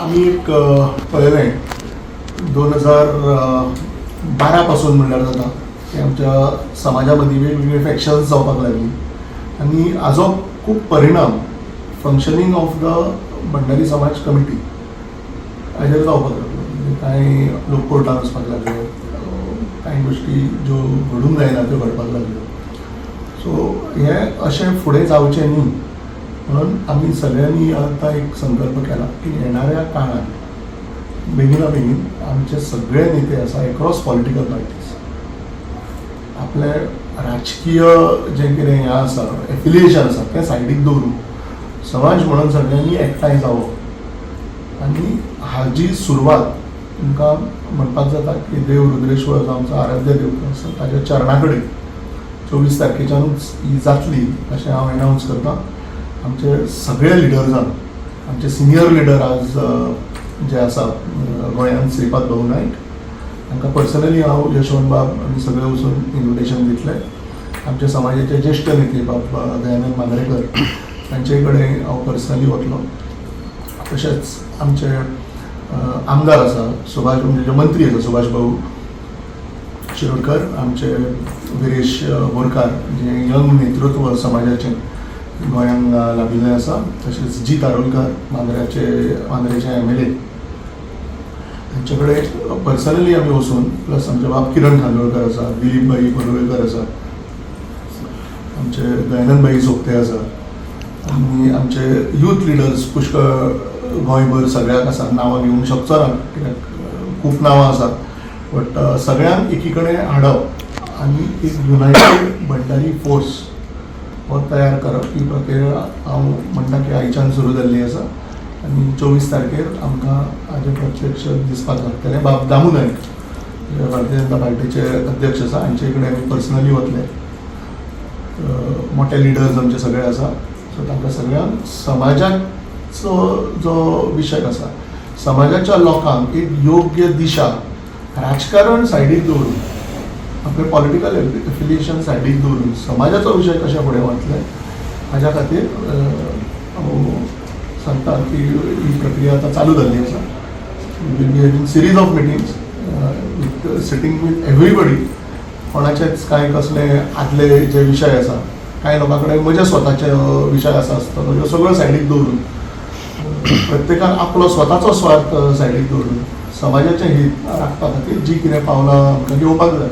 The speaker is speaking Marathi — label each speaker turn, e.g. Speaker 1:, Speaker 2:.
Speaker 1: आम्ही एक पळयलें 2012 पासून म्हणल्यार जाता की आमच्या समाजा मदीं वेगवेगळे फॅक्शन्स जावपाक लागली आनी हाजो खूब परिणाम फंक्शनींग ऑफ द भंडारी समाज कमिटी हाजेर जावपाक लागलो. म्हणजे कांय लोक कोर्टान वचपाक लागले, कांय गोश्टी ज्यो घडूंक जायना त्यो घडपाक लागल्यो. सो हे अशें फुडें जावचें न्ही म्हणून आमी सगळ्यांनी आतां एक संकल्प केला की येणाऱ्या काळात बेगिना बेगीन आमचे सगळे नेते आसा एक्रॉस पॉलिटिकल पार्टीज आपले राजकीय जें कितें हें आसा एफिलिएशन आसा तें सायडीक दवरून समाज म्हणून सगळ्यांनी एकठांय जावप आनी हाजी सुरवात तुमकां म्हणपाक जाता की देव रुद्रेश्वर जो आमचो आराध्य देवता आसा ताच्या चरणा कडेन 24 तारखेच्यानूच ही जातली अशें हांव एनावन्स करतां. आमचे सगळे लिडर्जान आमचे सिनियर लिडर आज जे आसा गोंयांत श्रीपाद भाऊ नायक तांकां पर्सनली हांव यशवंत बाब आनी सगळे वचून इन्विटेशन दितले. आमचे समाजाचे ज्येश्ठ नेते बाब दयानंद मांद्रेकर तांचे कडेन हांव पर्सनली वतलो. तशेंच आमचे आमदार आसा सुभाष म्हणजे जे मंत्री आसा सुभाष भाऊ शिरोडकर, आमचे विरेश बोरकार जे यंग नेतृत्व समाजाचें गोंयांत लाभिल्लें आसा. तशेंच जी तारोलकर मांद्रेचे MLA तांचे कडेन पर्सनली आमी वचून प्लस आमचे बाब किरण खांदोळकर आसा, दिलीप भाई पडवळकर आसा, आमचे दयानंद भाई सोपते आसा आनी आमचे यूथ लिडर्स पुष्कळ गोंयभर सगळ्याक आसा. नांवां घेवंक शकचो ना कित्याक खूब नांवां आसात बट सगळ्यांक एकी कडेन हाडप आनी एक युनायटेड भंडारी फोर्स हो तयार करप ही प्रक्रिया हांव म्हणटा की आयच्यान सुरू जाल्ली आसा आनी 24 तारखेर आमकां हाजें प्रत्यक्ष दिसपाक लागतलें. बाब दामू नायक जे भारतीय जनता पार्टीचे अध्यक्ष आसा हांचे कडेन आमी पर्सनली वतले. मोठे लिडर्स आमचे सगळे आसा. सो तांकां सगळ्यांक समाजाचो जो विशय आसा समाजाच्या लोकांक एक योग्य दिशा राजकारण सायडीक दवरून आपले पॉलिटिकल एफिलिएशन सायडीक दवरून समाजाचो विशय कशें फुडें वतले हाज्या खातीर हांव सांगता की ही प्रक्रिया आतां चालू जाल्ली आसा. Will be having series of meetings with sitting with everybody. कोणाचेच कांय कसले आदले जे विशय आसा कांय लोकां कडेन म्हजे स्वताचे विशय आसा आसतलो ह्यो सगळ्यो सायडीक दवरून प्रत्येकान आपलो स्वताचो स्वार्थ सायडीक दवरून समाजाचें हीत राखपा खातीर जी कितें पावलां आमकां घेवपाक जाय